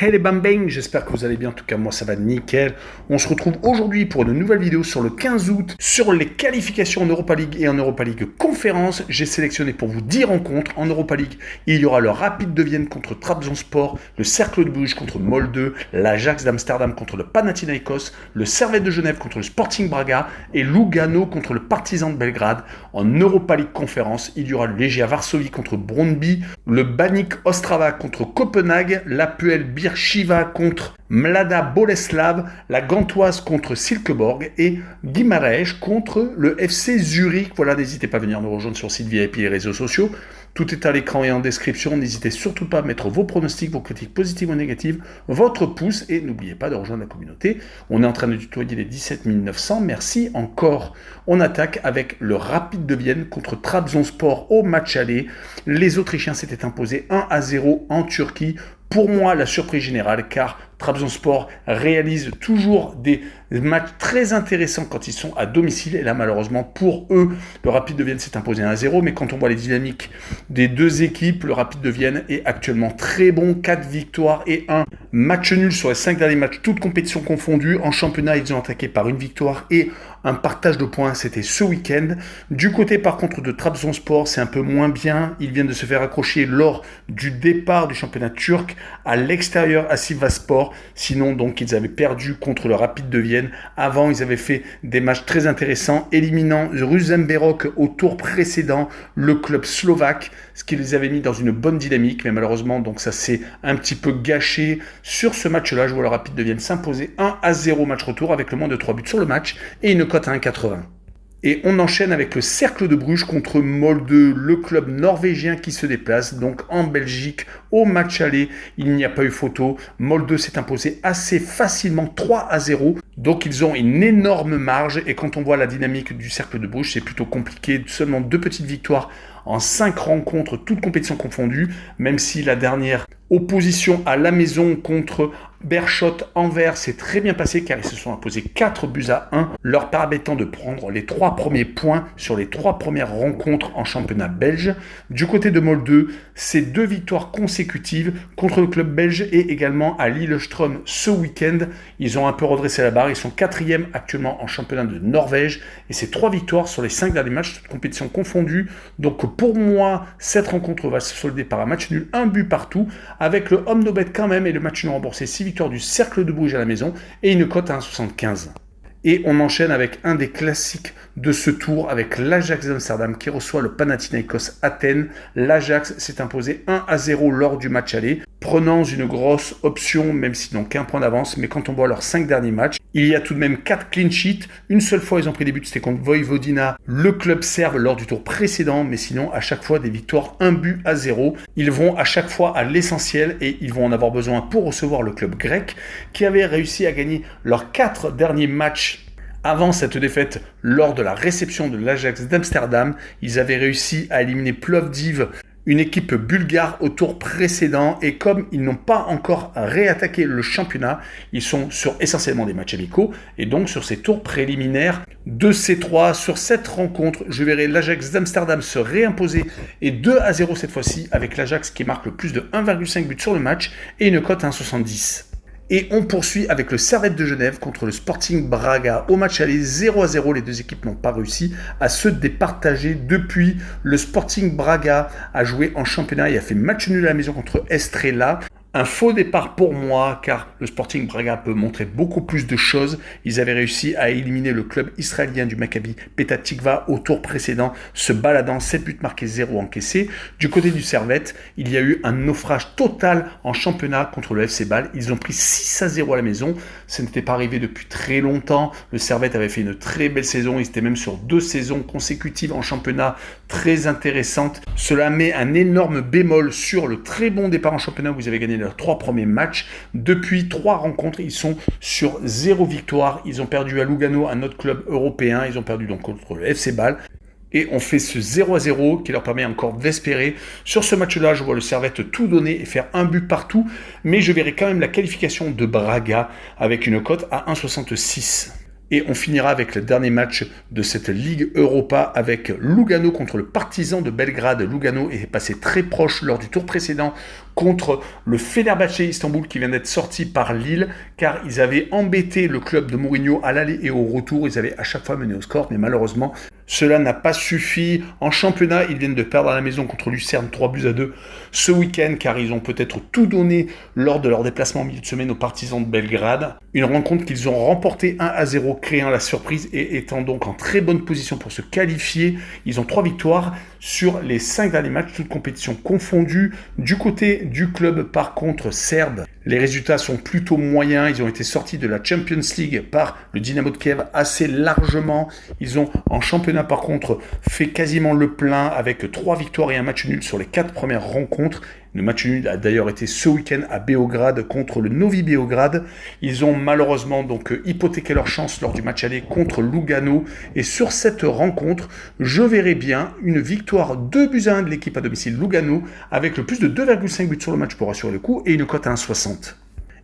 Hey les bambang, j'espère que vous allez bien, en tout cas moi ça va nickel. On se retrouve aujourd'hui pour une nouvelle vidéo sur le 15 août sur les qualifications en Europa League et en Europa League Conférence. J'ai sélectionné pour vous 10 rencontres. En Europa League, il y aura le Rapid de Vienne contre Trabzonspor, le Cercle de Bruges contre Molde, l'Ajax d'Amsterdam contre le Panathinaikos, le Servette de Genève contre le Sporting Braga et Lugano contre le Partizan de Belgrade. En Europa League Conférence, il y aura le Legia Varsovie contre Brøndby, le Baník Ostrava contre Copenhague, l'APL Beersheva contre Mlada Boleslav, la Gantoise contre Silkeborg et Guimarães contre le FC Zurich. Voilà, n'hésitez pas à venir nous rejoindre sur le site VIP et les réseaux sociaux. Tout est à l'écran et en description. N'hésitez surtout pas à mettre vos pronostics, vos critiques positives ou négatives, votre pouce et n'oubliez pas de rejoindre la communauté. On est en train de tutoyer les 17 900. Merci encore. On attaque avec le Rapid de Vienne contre Trabzonspor au match aller. Les Autrichiens s'étaient imposés 1-0 en Turquie. Pour moi, la surprise générale, car Trabzonspor réalise toujours des matchs très intéressants quand ils sont à domicile. Et là, malheureusement, pour eux, le Rapid de Vienne s'est imposé 1-0. Mais quand on voit les dynamiques des deux équipes, le Rapid de Vienne est actuellement très bon. 4 victoires et 1 match nul sur les 5 derniers matchs, toutes compétitions confondues. En championnat, ils ont attaqué par une victoire et un partage de points. C'était ce week-end. Du côté, par contre, de Trabzonspor, c'est un peu moins bien. Ils viennent de se faire accrocher lors du départ du championnat turc à l'extérieur à Sivasspor. Sinon, donc, ils avaient perdu contre le Rapid de Vienne. Avant, ils avaient fait des matchs très intéressants, éliminant Ružomberok au tour précédent, le club slovaque, ce qui les avait mis dans une bonne dynamique. Mais malheureusement, donc, ça s'est un petit peu gâché sur ce match-là. Je vois le Rapid de Vienne s'imposer 1-0 match retour avec le moins de 3 buts sur le match et une cote à 1,80. Et on enchaîne avec le Cercle de Bruges contre Molde, le club norvégien qui se déplace donc en Belgique au match aller. Il n'y a pas eu photo. Molde s'est imposé assez facilement 3-0. Donc ils ont une énorme marge et quand on voit la dynamique du Cercle de Bruges, c'est plutôt compliqué. Seulement 2 petites victoires en 5 rencontres, toutes compétitions confondues, même si la dernière opposition à la maison contre Beerschot Anvers s'est très bien passée car ils se sont imposés 4-1, leur permettant de prendre les 3 premiers points sur les 3 premières rencontres en championnat belge. Du côté de Molde, c'est 2 victoires consécutives contre le club belge et également à Lillestrøm ce week-end. Ils ont un peu redressé la barre, ils sont 4e actuellement en championnat de Norvège et c'est 3 victoires sur les 5 derniers matchs, toutes compétitions confondues. Donc pour moi, cette rencontre va se solder par un match nul, 1 but partout, avec le home no bet quand même et le match nul remboursé, 6 victoires du Cercle de Bruges à la maison et une cote à 1,75. Et on enchaîne avec un des classiques de ce tour avec l'Ajax d'Amsterdam qui reçoit le Panathinaikos Athènes. L'Ajax s'est imposé 1-0 lors du match aller, prenant une grosse option, même s'ils n'ont qu'un point d'avance. Mais quand on voit leurs 5 derniers matchs, il y a tout de même 4 clean sheets. Une seule fois, ils ont pris des buts, c'était contre Vojvodina, le club serbe, lors du tour précédent. Mais sinon, à chaque fois, des victoires 1-0. Ils vont à chaque fois à l'essentiel et ils vont en avoir besoin pour recevoir le club grec qui avait réussi à gagner leurs 4 derniers matchs. Avant cette défaite, lors de la réception de l'Ajax d'Amsterdam, ils avaient réussi à éliminer Plovdiv, une équipe bulgare au tour précédent. Et comme ils n'ont pas encore réattaqué le championnat, ils sont sur essentiellement des matchs amicaux. Et donc sur ces tours préliminaires de ces 3, sur cette rencontre, je verrai l'Ajax d'Amsterdam se réimposer et 2-0 cette fois-ci avec l'Ajax qui marque le plus de 1,5 buts sur le match et une cote à 1,70. Et on poursuit avec le Servette de Genève contre le Sporting Braga. Au match aller 0-0, les deux équipes n'ont pas réussi à se départager. Depuis, le Sporting Braga a joué en championnat et a fait match nul à la maison contre Estrela. Un faux départ pour moi, car le Sporting Braga peut montrer beaucoup plus de choses. Ils avaient réussi à éliminer le club israélien du Maccabi Petah Tikva au tour précédent, se baladant 7 buts marqués, 0 encaissés. Du côté du Servette, il y a eu un naufrage total en championnat contre le FC Bâle. Ils ont pris 6-0 à la maison. Ce n'était pas arrivé depuis très longtemps. Le Servette avait fait une très belle saison. Ils étaient même sur 2 saisons consécutives en championnat très intéressantes. Cela met un énorme bémol sur le très bon départ en championnat où vous avez gagné leurs 3 premiers matchs. Depuis 3 rencontres, ils sont sur 0 victoire. Ils ont perdu à Lugano, un autre club européen. Ils ont perdu donc contre le FC Bâle. Et on fait ce 0-0 qui leur permet encore d'espérer. Sur ce match-là, je vois le Servette tout donner et faire un but partout. Mais je verrai quand même la qualification de Braga avec une cote à 1,66. Et on finira avec le dernier match de cette Ligue Europa avec Lugano contre le Partizan de Belgrade. Lugano est passé très proche lors du tour précédent contre le Fenerbahçe Istanbul qui vient d'être sorti par Lille, car ils avaient embêté le club de Mourinho à l'aller et au retour. Ils avaient à chaque fois mené au score, mais malheureusement, cela n'a pas suffi. En championnat, ils viennent de perdre à la maison contre Lucerne 3-2 ce week-end, car ils ont peut-être tout donné lors de leur déplacement en milieu de semaine aux Partisans de Belgrade. Une rencontre qu'ils ont remportée 1-0, créant la surprise et étant donc en très bonne position pour se qualifier. Ils ont 3 victoires sur les 5 derniers matchs, toutes compétitions confondues. Du côté du club, par contre, serbe, les résultats sont plutôt moyens. Ils ont été sortis de la Champions League par le Dynamo de Kiev assez largement. Ils ont, en championnat, par contre, fait quasiment le plein avec 3 victoires et un match nul sur les 4 premières rencontres. Le match nul a d'ailleurs été ce week-end à Beograd contre le Novi Beograd. Ils ont malheureusement donc hypothéqué leur chance lors du match aller contre Lugano. Et sur cette rencontre, je verrai bien une victoire 2-1 de l'équipe à domicile Lugano avec le plus de 2,5 buts sur le match pour assurer le coup et une cote à 1,60.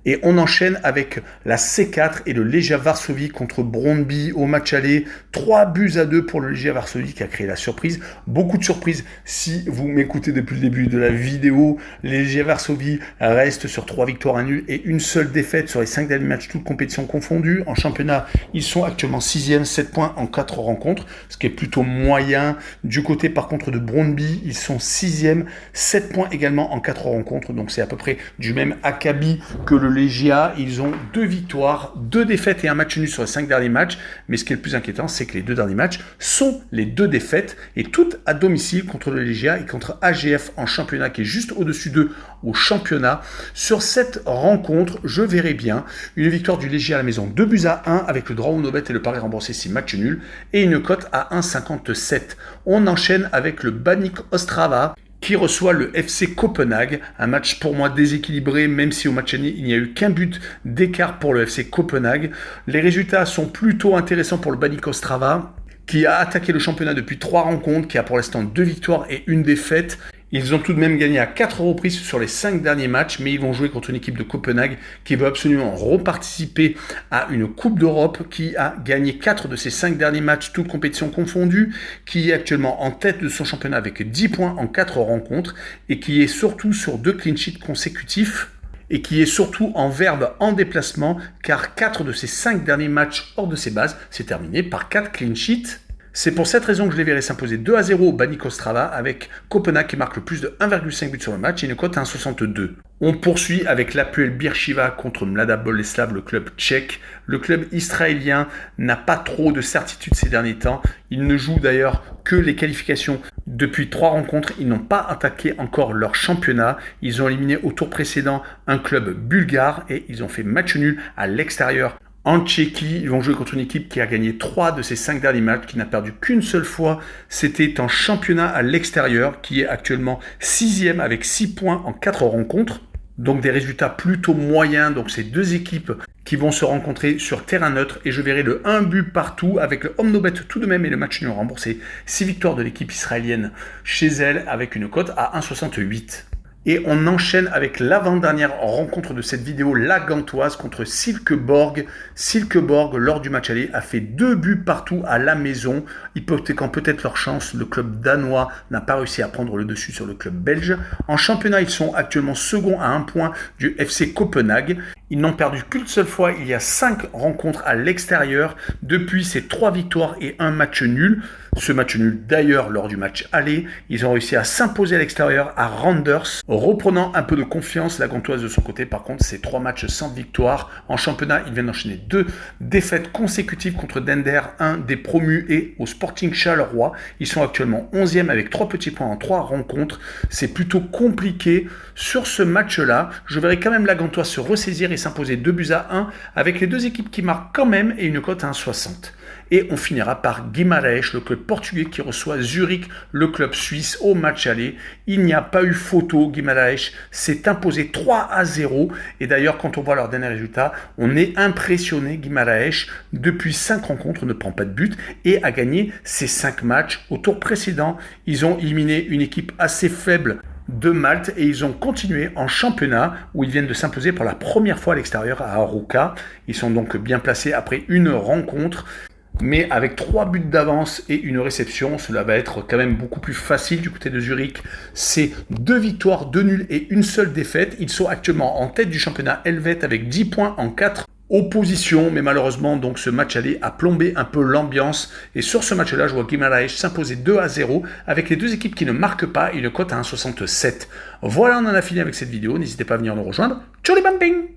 Et on enchaîne avec la C4 et le Legia Varsovie contre Brøndby au match aller. 3-2 pour le Legia Varsovie qui a créé la surprise. Beaucoup de surprises si vous m'écoutez depuis le début de la vidéo. Le Legia Varsovie reste sur 3 victoires, 1 nul et une seule défaite sur les 5 derniers matchs, toutes compétitions confondues. En championnat, ils sont actuellement 6e, 7 points en 4 rencontres, ce qui est plutôt moyen. Du côté par contre de Brøndby, ils sont 6e, 7 points également en 4 rencontres. Donc c'est à peu près du même acabit que le Legia. Ils ont 2 victoires, 2 défaites et un match nul sur les 5 derniers matchs. Mais ce qui est le plus inquiétant, c'est que les 2 derniers matchs sont les 2 défaites et toutes à domicile contre le Legia et contre AGF en championnat qui est juste au-dessus d'eux au championnat. Sur cette rencontre, je verrai bien une victoire du Legia à la maison, 2-1 avec le droit au no-bet et le pari remboursé si match nul et une cote à 1,57. On enchaîne avec le Baník Ostrava qui reçoit le FC Copenhague, un match pour moi déséquilibré, même si au match aller, il n'y a eu qu'un but d'écart pour le FC Copenhague. Les résultats sont plutôt intéressants pour le Baník Ostrava, qui a attaqué le championnat depuis 3 rencontres, qui a pour l'instant 2 victoires et 1 défaite. Ils ont tout de même gagné à 4 reprises sur les 5 derniers matchs, mais ils vont jouer contre une équipe de Copenhague qui veut absolument reparticiper à une Coupe d'Europe, qui a gagné 4 de ses 5 derniers matchs, toutes compétitions confondues, qui est actuellement en tête de son championnat avec 10 points en 4 rencontres, et qui est surtout sur 2 clean sheets consécutifs, et qui est surtout en verve en déplacement, car 4 de ses 5 derniers matchs hors de ses bases, c'est terminé par 4 clean sheets. C'est pour cette raison que je les verrai s'imposer 2-0 au Baník Ostrava avec Copenhague qui marque le plus de 1,5 but sur le match et une cote à 1,62. On poursuit avec l'Apoel Beersheva contre Mlada Boleslav, le club tchèque. Le club israélien n'a pas trop de certitude ces derniers temps. Il ne joue d'ailleurs que les qualifications. Depuis 3 rencontres, ils n'ont pas attaqué encore leur championnat. Ils ont éliminé au tour précédent un club bulgare et ils ont fait match nul à l'extérieur. En Tchéquie, ils vont jouer contre une équipe qui a gagné 3 de ses 5 derniers matchs, qui n'a perdu qu'une seule fois. C'était en championnat à l'extérieur, qui est actuellement 6e avec 6 points en 4 rencontres. Donc des résultats plutôt moyens. Donc ces 2 équipes qui vont se rencontrer sur terrain neutre. Et je verrai le 1 but partout avec le home no bet tout de même et le match nul remboursé. 6 victoires de l'équipe israélienne chez elle avec une cote à 1,68. Et on enchaîne avec l'avant-dernière rencontre de cette vidéo, la Gantoise contre Silkeborg. Silkeborg, lors du match aller, a fait 2 buts partout à la maison, hypothéquant peut-être leur chance. Le club danois n'a pas réussi à prendre le dessus sur le club belge. En championnat, ils sont actuellement second à 1 point du FC Copenhague. Ils n'ont perdu qu'une seule fois, il y a 5 rencontres à l'extérieur. Depuis, c'est 3 victoires et 1 match nul. Ce match nul, d'ailleurs, lors du match aller, ils ont réussi à s'imposer à l'extérieur à Randers. Reprenant un peu de confiance, la Gantoise de son côté, par contre, c'est 3 matchs sans victoire. En championnat, ils viennent d'enchaîner 2 défaites consécutives contre Dender, un des promus, et au Sporting Charleroi. Ils sont actuellement 11e avec 3 petits points en 3 rencontres. C'est plutôt compliqué. Sur ce match-là, je verrai quand même la Gantoise se ressaisir et s'imposer 2-1 avec les 2 équipes qui marquent quand même et une cote à 1,60. Et on finira par Guimarães, le club portugais qui reçoit Zurich, le club suisse, au match aller. Il n'y a pas eu photo. Guimarães s'est imposé 3-0. Et d'ailleurs, quand on voit leurs derniers résultats, on est impressionné. Guimarães, depuis 5 rencontres, ne prend pas de but et a gagné ses 5 matchs. Au tour précédent, ils ont éliminé une équipe assez faible de Malte et ils ont continué en championnat où ils viennent de s'imposer pour la première fois à l'extérieur à Arouca. Ils sont donc bien placés après une rencontre. Mais avec 3 buts d'avance et une réception, cela va être quand même beaucoup plus facile du côté de Zurich. C'est 2 victoires, 2 nuls et une seule défaite. Ils sont actuellement en tête du championnat helvète avec 10 points en 4 oppositions. Mais malheureusement, donc ce match allait a plombé un peu l'ambiance. Et sur ce match-là, je vois Guimaraes s'imposer 2-0 avec les deux équipes qui ne marquent pas et une cote à 1,67. Voilà, on en a fini avec cette vidéo. N'hésitez pas à venir nous rejoindre. Tchou les bambing!